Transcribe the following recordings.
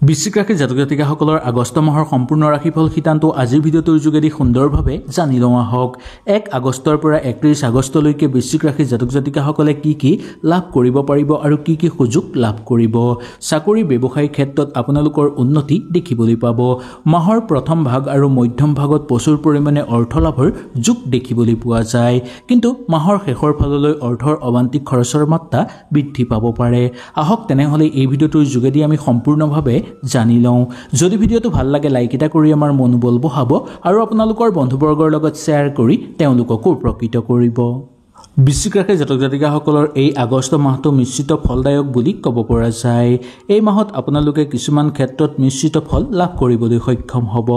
বৃশ্চিক ৰাশিৰ জাতক জাতিকাসকলৰ আগষ্ট মাহৰ সম্পূৰ্ণ ৰাশিফল সিদ্ধান্ত আজিৰ ভিডিঅ'টোৰ যোগেদি সুন্দৰভাৱে জানি লোৱা হওক। 1 আগষ্টৰ পৰা 31 আগষ্টলৈকে বৃশ্চিক ৰাশিৰ জাতক জাতিকাসকলে কি লাভ কৰিব পাৰিব আৰু কি সুযোগ লাভ কৰিব। চাকৰি ব্যৱসায়িক ক্ষেত্ৰত আপোনালোকৰ উন্নতি দেখিবলৈ পাব। মাহৰ প্ৰথম ভাগ আৰু মধ্যম ভাগত প্ৰচুৰ পৰিমাণে অৰ্থ লাভৰ যোগ দেখিবলৈ পোৱা যায়, কিন্তু মাহৰ শেষৰ ফাললৈ অৰ্থৰ অবান্তিক খৰচৰ মাত্ৰা বৃদ্ধি পাব পাৰে। আহক তেনেহ'লে এই ভিডিঅ'টোৰ যোগেদি আমি সম্পূৰ্ণভাৱে জানি লওঁ। যদি ভিডিঅ'টো ভাল লাগে লাইক এটা কৰি আমাৰ মনোবল বঢ়াব আৰু আপোনালোকৰ বন্ধুবৰ্গৰ লগত শ্বেয়াৰ কৰি তেওঁলোককো উপকৃত কৰিব। বৃশ্চিক ৰাশিৰ জাতক জাতিকাসকলৰ এই আগষ্ট মাহটো মিশ্ৰিত ফলদায়ক বুলি ক'ব পৰা যায়। এই মাহত আপোনালোকে কিছুমান ক্ষেত্ৰত মিশ্ৰিত ফল লাভ কৰিবলৈ সক্ষম হ'ব।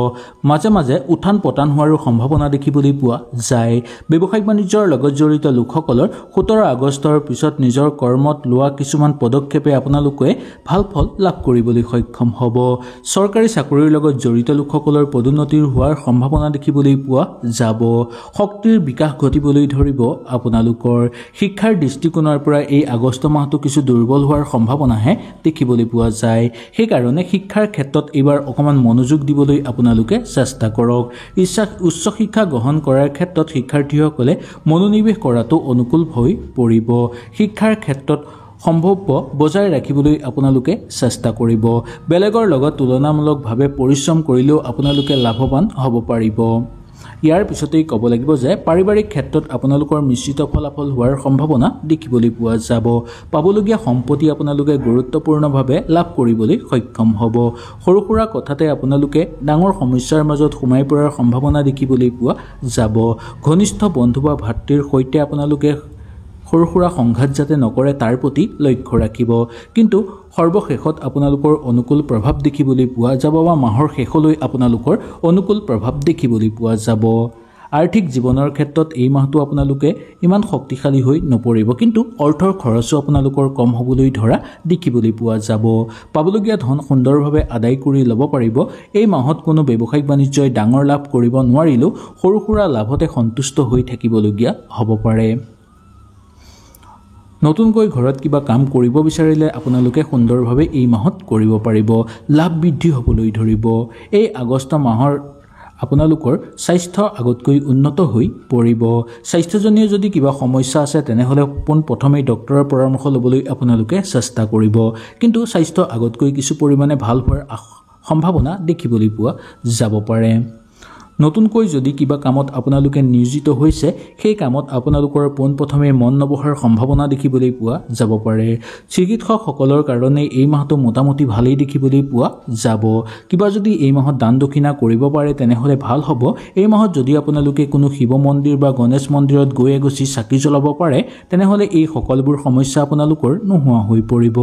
মাজে মাজে উত্থান পতন হোৱাৰো সম্ভাৱনা দেখিবলৈ পোৱা যায়। ব্যৱসায়িক বাণিজ্যৰ লগত জড়িত লোকসকলৰ 17 আগষ্টৰ পিছত নিজৰ কৰ্মত লোৱা কিছুমান পদক্ষেপে আপোনালোকে ভাল ফল লাভ কৰিবলৈ সক্ষম হ'ব। চৰকাৰী চাকৰিৰ লগত জড়িত লোকসকলৰ পদোন্নতিৰ হোৱাৰ সম্ভাৱনা দেখিবলৈ পোৱা যাব। শক্তিৰ বিকাশ ঘটিবলৈ ধৰিব। আপোনালোকৰ শিক্ষাৰ দৃষ্টিকোণৰ পৰা এই আগষ্ট মাহটো কিছু দুৰ্বল হোৱাৰ সম্ভাৱনাহে দেখিবলৈ পোৱা যায়। সেইকাৰণে শিক্ষাৰ ক্ষেত্ৰত এইবাৰ অকণমান মনোযোগ দিবলৈ আপোনালোকে চেষ্টা কৰক। উচ্চ শিক্ষা গ্ৰহণ কৰাৰ ক্ষেত্ৰত শিক্ষাৰ্থীসকলে মনোনিৱেশ কৰাটো অনুকূল হৈ পৰিব। শিক্ষাৰ ক্ষেত্ৰত সম্ভৱ বজাই ৰাখিবলৈ আপোনালোকে চেষ্টা কৰিব। বেলেগৰ লগত তুলনামূলকভাৱে পৰিশ্ৰম কৰিলেও আপোনালোকে লাভৱান হ'ব পাৰিব। ইয়াৰ পিছতেই ক'ব লাগিব যে পাৰিবাৰিক ক্ষেত্ৰত আপোনালোকৰ মিশ্ৰিত ফলাফল হোৱাৰ সম্ভাৱনা দেখিবলৈ পোৱা যাব। পাবলগীয়া সম্পত্তি আপোনালোকে গুৰুত্বপূৰ্ণভাৱে লাভ কৰিবলৈ সক্ষম হ'ব। সৰু সুৰা কথাতে আপোনালোকে ডাঙৰ সমস্যাৰ মাজত সোমাই পৰাৰ সম্ভাৱনা দেখিবলৈ পোৱা যাব। ঘনিষ্ঠ বন্ধু বা ভাতৃৰ সৈতে আপোনালোকে সৰু সুৰা সংঘাত যাতে নকৰে তাৰ প্ৰতি লক্ষ্য ৰাখিব। কিন্তু সৰ্বশেষত আপোনালোকৰ অনুকূল প্ৰভাৱ দেখিবলৈ পোৱা যাব বা মাহৰ শেষলৈ আপোনালোকৰ অনুকূল প্ৰভাৱ দেখিবলৈ পোৱা যাব। আৰ্থিক জীৱনৰ ক্ষেত্ৰত এই মাহটো আপোনালোকে ইমান শক্তিশালী হৈ নপৰিব, কিন্তু অৰ্থৰ খৰচো আপোনালোকৰ কম হ'বলৈ ধৰা দেখিবলৈ পোৱা যাব। পাবলগীয়া ধন সুন্দৰভাৱে আদায় কৰি ল'ব পাৰিব। এই মাহত কোনো ব্যৱসায়িক বাণিজ্যই ডাঙৰ লাভ কৰিব নোৱাৰিলেও সৰু সুৰা লাভতে সন্তুষ্ট হৈ থাকিবলগীয়া হ'ব পাৰে। নতুনকৈ ঘৰত কিবা কাম কৰিব বিচাৰিলে আপোনালোকে সুন্দৰভাৱে এই মাহত কৰিব পাৰিব। লাভ বৃদ্ধি হ'বলৈ ধৰিব। এই আগষ্ট মাহৰ আপোনালোকৰ স্বাস্থ্য আগতকৈ উন্নত হৈ পৰিব। স্বাস্থ্যজনীয় যদি কিবা সমস্যা আছে তেনেহ'লে পোনপ্ৰথমেই ডক্তৰৰ পৰামৰ্শ ল'বলৈ আপোনালোকে চেষ্টা কৰিব, কিন্তু স্বাস্থ্য আগতকৈ কিছু পৰিমাণে ভাল হোৱাৰ সম্ভাৱনা দেখিবলৈ পোৱা যাব পাৰে। নতুনকৈ যদি কিবা কামত আপোনালোকে নিয়োজিত হৈছে, সেই কামত আপোনালোকৰ পোনপ্ৰথমে মন নবহাৰ সম্ভাৱনা দেখিবলৈ পোৱা যাব পাৰে। চিকিৎসকসকলৰ কাৰণে এই মাহটো মোটামুটি ভালেই দেখিবলৈ পোৱা যাব। কিবা যদি এই মাহত দান দক্ষিণা কৰিব পাৰে তেনেহ'লে ভাল হ'ব। এই মাহত যদি আপোনালোকে কোনো শিৱ মন্দিৰ বা গণেশ মন্দিৰত গৈ এগছি চাকি জ্বলাব পাৰে তেনেহ'লে এই সকলোবোৰ সমস্যা আপোনালোকৰ নোহোৱা হৈ পৰিব।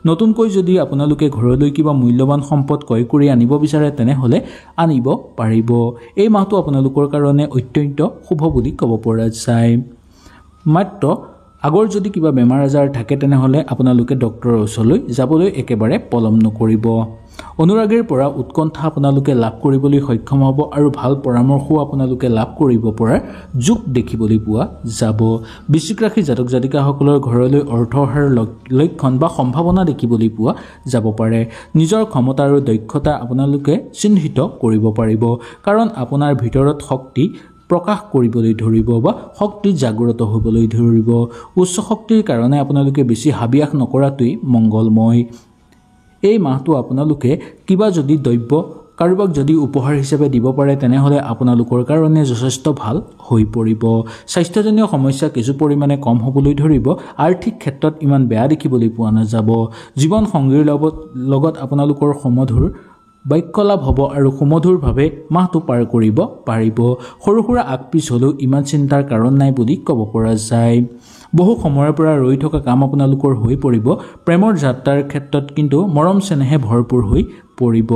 নতুনকৈ যদি আপোনালোকে ঘৰলৈ কিবা মূল্যৱান সম্পদ ক্ৰয় কৰি আনিব বিচাৰে তেনেহ'লে আনিব পাৰিব। এই মাহটো আপোনালোকৰ কাৰণে অত্যন্ত শুভ বুলি ক'ব পৰা যায়। মাত্ৰ আগৰ যদি কিবা বেমাৰ আজাৰ থাকে তেনেহ'লে আপোনালোকে ডক্তৰৰ ওচৰলৈ যাবলৈ একেবাৰে পলম নকৰিব। অনুৰাগীৰ পৰা উৎকণ্ঠা আপোনালোকে লাভ কৰিবলৈ সক্ষম হ'ব আৰু ভাল পৰামৰ্শও আপোনালোকে লাভ কৰিব পৰাৰ যোগ দেখিবলৈ পোৱা যাব। বৃশ্চিক ৰাশিৰ জাতক জাতিকাসকলৰ ঘৰলৈ অৰ্থ অহাৰ লক্ষণ বা সম্ভাৱনা দেখিবলৈ পোৱা যাব পাৰে। নিজৰ ক্ষমতা আৰু দক্ষতা আপোনালোকে চিহ্নিত কৰিব পাৰিব, কাৰণ আপোনাৰ ভিতৰত শক্তি প্ৰকাশ কৰিবলৈ ধৰিব বা শক্তি জাগ্ৰত হ'বলৈ ধৰিব। উচ্চ শক্তিৰ কাৰণে আপোনালোকে বেছি হাবিয়াস নকৰাটোৱেই মংগলময়। এই মাহটো আপোনালোকে কিবা যদি দ্ৰব্য কাৰোবাক যদি উপহাৰ হিচাপে দিব পাৰে তেনেহ'লে আপোনালোকৰ কাৰণে যথেষ্ট ভাল হৈ পৰিব। স্বাস্থ্যজনীয় সমস্যা কিছু পৰিমাণে কম হ'বলৈ ধৰিব। আৰ্থিক ক্ষেত্ৰত ইমান বেয়া দেখিবলৈ পোৱা নাযাব। জীৱন সংগীৰ লগত আপোনালোকৰ সমধুৰ বাক্যলাভ হ'ব আৰু সুমধুৰভাৱে মাহটো পাৰ কৰিব পাৰিব। সৰু সুৰা আগপিছ হ'লেও ইমান চিন্তাৰ কাৰণ নাই বুলি ক'ব পৰা যায়। বহু সময়ৰ পৰা ৰৈ থকা কাম আপোনালোকৰ হৈ পৰিব। প্ৰেমৰ যাত্ৰাৰ ক্ষেত্ৰত কিন্তু মৰম চেনেহে ভৰপূৰ হৈ পৰিব।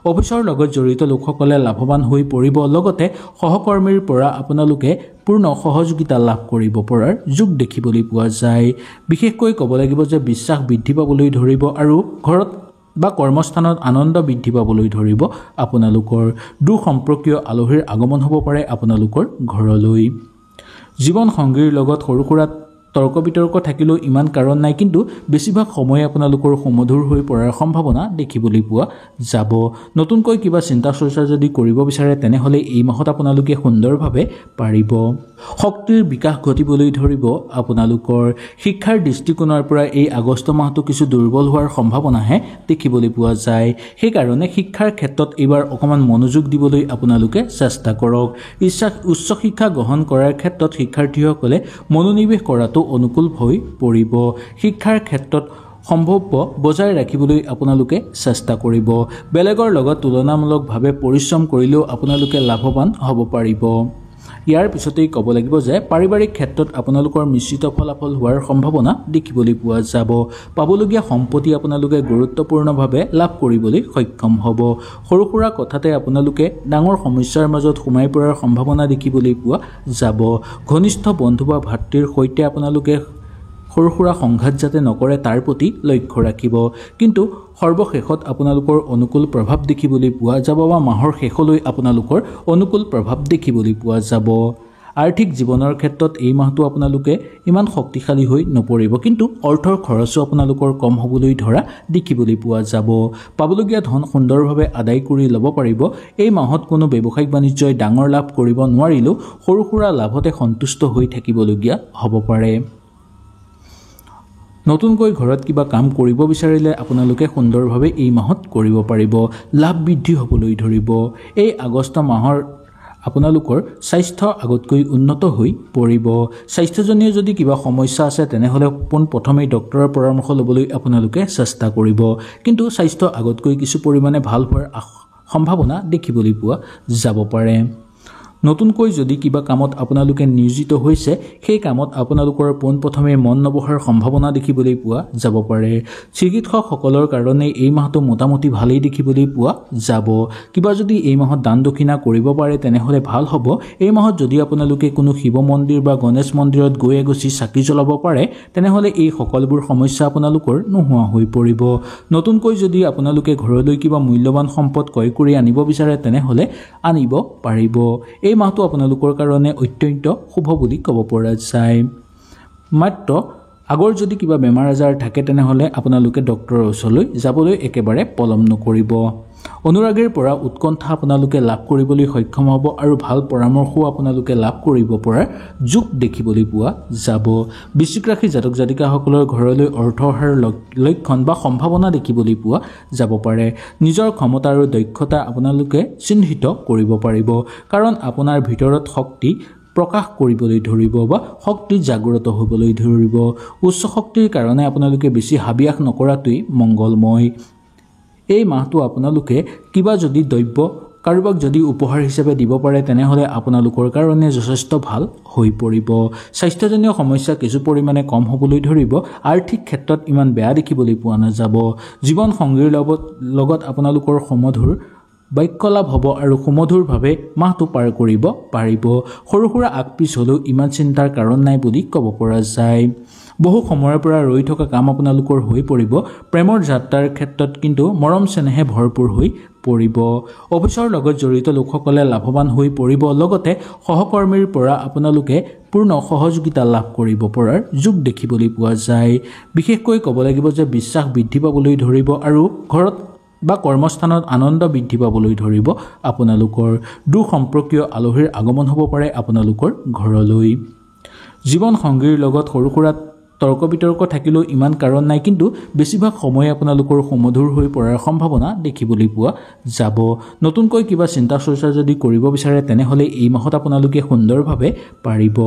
অফিচৰ লগত জড়িত লোকসকলে লাভৱান হৈ পৰিব। লগতে সহকৰ্মীৰ পৰা আপোনালোকে পূৰ্ণ সহযোগিতা লাভ কৰিব পৰাৰ যোগ দেখিবলৈ পোৱা যায়। বিশেষকৈ ক'ব লাগিব যে বিশ্বাস বৃদ্ধি পাবলৈ ধৰিব আৰু ঘৰত বা কৰ্মস্থানত আনন্দ বৃদ্ধি পাবলৈ ধৰিব। আপোনালোকৰ দূৰ সম্পৰ্কীয় আলহীৰ আগমন হ'ব পাৰে আপোনালোকৰ ঘৰলৈ। জীৱন সংগীৰ লগত সৰু সুৰা তৰ্ক বিতৰ্ক থাকিলেও ইমান কাৰণ নাই, কিন্তু বেছিভাগ সময় আপোনালোকৰ সুমধুৰ হৈ পৰাৰ সম্ভাৱনা দেখিবলৈ পোৱা যাব। নতুনকৈ কিবা চিন্তা চৰ্চা যদি কৰিব বিচাৰে তেনেহ'লে এই মাহত আপোনালোকে সুন্দৰভাৱে পাৰিব। শক্তিৰ বিকাশ ঘটিবলৈ ধৰিব আপোনালোকৰ। শিক্ষাৰ দৃষ্টিকোণৰ পৰা এই আগষ্ট মাহটো কিছু দুৰ্বল হোৱাৰ সম্ভাৱনাহে দেখিবলৈ পোৱা যায়। সেইকাৰণে শিক্ষাৰ ক্ষেত্ৰত এইবাৰ অকণমান মনোযোগ দিবলৈ আপোনালোকে চেষ্টা কৰক। উচ্চ শিক্ষা গ্ৰহণ কৰাৰ ক্ষেত্ৰত শিক্ষাৰ্থীসকলে মনোনিৱেশ কৰাটো অনুকূল হৈ পৰিব। শিক্ষাৰ ক্ষেত্ৰত সম্ভৱ বজাই ৰাখিবলৈ আপোনালোকে চেষ্টা কৰিব। বেলেগৰ লগত তুলনামূলকভাৱে পৰিশ্ৰম কৰিলেও আপোনালোকে লাভৱান হ'ব পাৰিব। ইয়াৰ পিছতেই ক'ব লাগিব যে পাৰিবাৰিক ক্ষেত্ৰত আপোনালোকৰ মিশ্ৰিত ফলাফল হোৱাৰ সম্ভাৱনা দেখিবলৈ পোৱা যাব। পাবলগীয়া সম্পত্তি আপোনালোকে গুৰুত্বপূৰ্ণভাৱে লাভ কৰিবলৈ সক্ষম হ'ব। সৰু সুৰা কথাতে আপোনালোকে ডাঙৰ সমস্যাৰ মাজত সোমাই পৰাৰ সম্ভাৱনা দেখিবলৈ পোৱা যাব। ঘনিষ্ঠ বন্ধু বা ভাতৃৰ সৈতে আপোনালোকে সৰু সুৰা সংঘাত যাতে নকৰে তাৰ প্ৰতি লক্ষ্য ৰাখিব। কিন্তু সৰ্বশেষত আপোনালোকৰ অনুকূল প্ৰভাৱ দেখিবলৈ পোৱা যাব বা মাহৰ শেষলৈ আপোনালোকৰ অনুকূল প্ৰভাৱ দেখিবলৈ পোৱা যাব। আৰ্থিক জীৱনৰ ক্ষেত্ৰত এই মাহটো আপোনালোকে ইমান শক্তিশালী হৈ নপৰিব, কিন্তু অৰ্থৰ খৰচো আপোনালোকৰ কম হ'বলৈ ধৰা দেখিবলৈ পোৱা যাব। পাবলগীয়া ধন সুন্দৰভাৱে আদায় কৰি ল'ব পাৰিব। এই মাহত কোনো ব্যৱসায়িক বাণিজ্যই ডাঙৰ লাভ কৰিব নোৱাৰিলেও সৰু সুৰা লাভতে সন্তুষ্ট হৈ থাকিবলগীয়া হ'ব পাৰে। নতুনকৈ ঘৰত কিবা কাম কৰিব বিচাৰিলে আপোনালোকে সুন্দৰভাৱে এই মাহত কৰিব পাৰিব। লাভ বৃদ্ধি হ'বলৈ ধৰিব। এই আগষ্ট মাহৰ আপোনালোকৰ স্বাস্থ্য আগতকৈ উন্নত হৈ পৰিব। স্বাস্থ্যজনীয় যদি কিবা সমস্যা আছে তেনেহ'লে পোনপ্ৰথমেই ডক্তৰৰ পৰামৰ্শ ল'বলৈ আপোনালোকে চেষ্টা কৰিব। কিন্তু স্বাস্থ্য আগতকৈ কিছু পৰিমাণে ভাল হোৱাৰ সম্ভাৱনা দেখিবলৈ পোৱা যাব পাৰে। নতুনকৈ যদি কিবা কামত আপোনালোকে নিয়োজিত হৈছে সেই কামত আপোনালোকৰ পোনপ্ৰথমে মন নবহাৰ সম্ভাৱনা দেখিবলৈ পোৱা যাব পাৰে। চিকিৎসকসকলৰ কাৰণে এই মাহটো মোটামুটি ভালেই দেখিবলৈ পোৱা যাব। কিবা যদি এই মাহত দান দক্ষিণা কৰিব পাৰে তেনেহ'লে ভাল হ'ব। এই মাহত যদি আপোনালোকে কোনো শিৱ মন্দিৰ বা গণেশ মন্দিৰত গৈ এগছি চাকি জ্বলাব পাৰে তেনেহ'লে এই সকলোবোৰ সমস্যা আপোনালোকৰ নোহোৱা হৈ পৰিব। নতুনকৈ যদি আপোনালোকে ঘৰলৈ কিবা মূল্যৱান সম্পদ ক্ৰয় কৰি আনিব বিচাৰে তেনেহ'লে আনিব পাৰিব। এই মাহটো আপোনালোকৰ কাৰণে অত্যন্ত শুভ বুলি ক'ব পৰা যায়। মাত্ৰ আগৰ যদি কিবা বেমাৰ আজাৰ থাকে তেনেহ'লে আপোনালোকে ডক্তৰৰ ওচৰলৈ যাবলৈ একেবাৰে পলম নকৰিব। অনুৰাগীৰ পৰা উৎকণ্ঠা আপোনালোকে লাভ কৰিবলৈ সক্ষম হ'ব আৰু ভাল পৰামৰ্শও আপোনালোকে লাভ কৰিব পৰাৰ যোগ দেখিবলৈ পোৱা যাব। বৃশ্চিক ৰাশি জাতক জাতিকাসকলৰ ঘৰলৈ অৰ্থ অহাৰ লক্ষণ বা সম্ভাৱনা দেখিবলৈ পোৱা যাব পাৰে। নিজৰ ক্ষমতা আৰু দক্ষতা আপোনালোকে চিহ্নিত কৰিব পাৰিব, কাৰণ আপোনাৰ ভিতৰত শক্তি প্ৰকাশ কৰিবলৈ ধৰিব বা শক্তি জাগ্ৰত হ'বলৈ ধৰিব। উচ্চ শক্তিৰ কাৰণে আপোনালোকে বেছি হাবিয়াস নকৰাটোৱেই মংগলময়। এই মাহটো আপোনালোকে কিবা যদি দ্ৰব্য কাৰোবাক যদি উপহাৰ হিচাপে দিব পাৰে তেনেহ'লে আপোনালোকৰ কাৰণে যথেষ্ট ভাল হৈ পৰিব। স্বাস্থ্যজনীয় সমস্যা কিছু পৰিমাণে কম হ'বলৈ ধৰিব। আৰ্থিক ক্ষেত্ৰত ইমান বেয়া দেখিবলৈ পোৱা নাযাব। জীৱন সংগীৰ লগত আপোনালোকৰ সমধুৰ বাক্যলাভ হ'ব আৰু সুমধুৰভাৱে মাহটো পাৰ কৰিব পাৰিব। সৰু সুৰা আগপিছ হ'লেও ইমান চিন্তাৰ কাৰণ নাই বুলি ক'ব পৰা যায়। বহু সময়ৰ পৰা ৰৈ থকা কাম আপোনালোকৰ হৈ পৰিব। প্ৰেমৰ যাত্ৰাৰ ক্ষেত্ৰত কিন্তু মৰম চেনেহে ভৰপূৰ হৈ পৰিব। অফিচৰ লগত জড়িত লোকসকলে লাভৱান হৈ পৰিব। লগতে সহকৰ্মীৰ পৰা আপোনালোকে পূৰ্ণ সহযোগিতা লাভ কৰিব পৰাৰ যোগ দেখিবলৈ পোৱা যায়। বিশেষকৈ ক'ব লাগিব যে বিশ্বাস বৃদ্ধি পাবলৈ ধৰিব আৰু ঘৰত বা কৰ্মস্থানত আনন্দ বৃদ্ধি পাবলৈ ধৰিব। আপোনালোকৰ দূৰ সম্পৰ্কীয় আলহীৰ আগমন হ'ব পাৰে আপোনালোকৰ ঘৰলৈ। জীৱন সংগীৰ লগত সৰু সুৰা তৰ্ক বিতৰ্ক থাকিলেও ইমান কাৰণ নাই, কিন্তু বেছিভাগ সময় আপোনালোকৰ সুমধুৰ হৈ পৰাৰ সম্ভাৱনা দেখিবলৈ পোৱা যাব। নতুনকৈ কিবা চিন্তা চৰ্চা যদি কৰিব বিচাৰে তেনেহ'লে এই মাহত আপোনালোকে সুন্দৰভাৱে পাৰিব।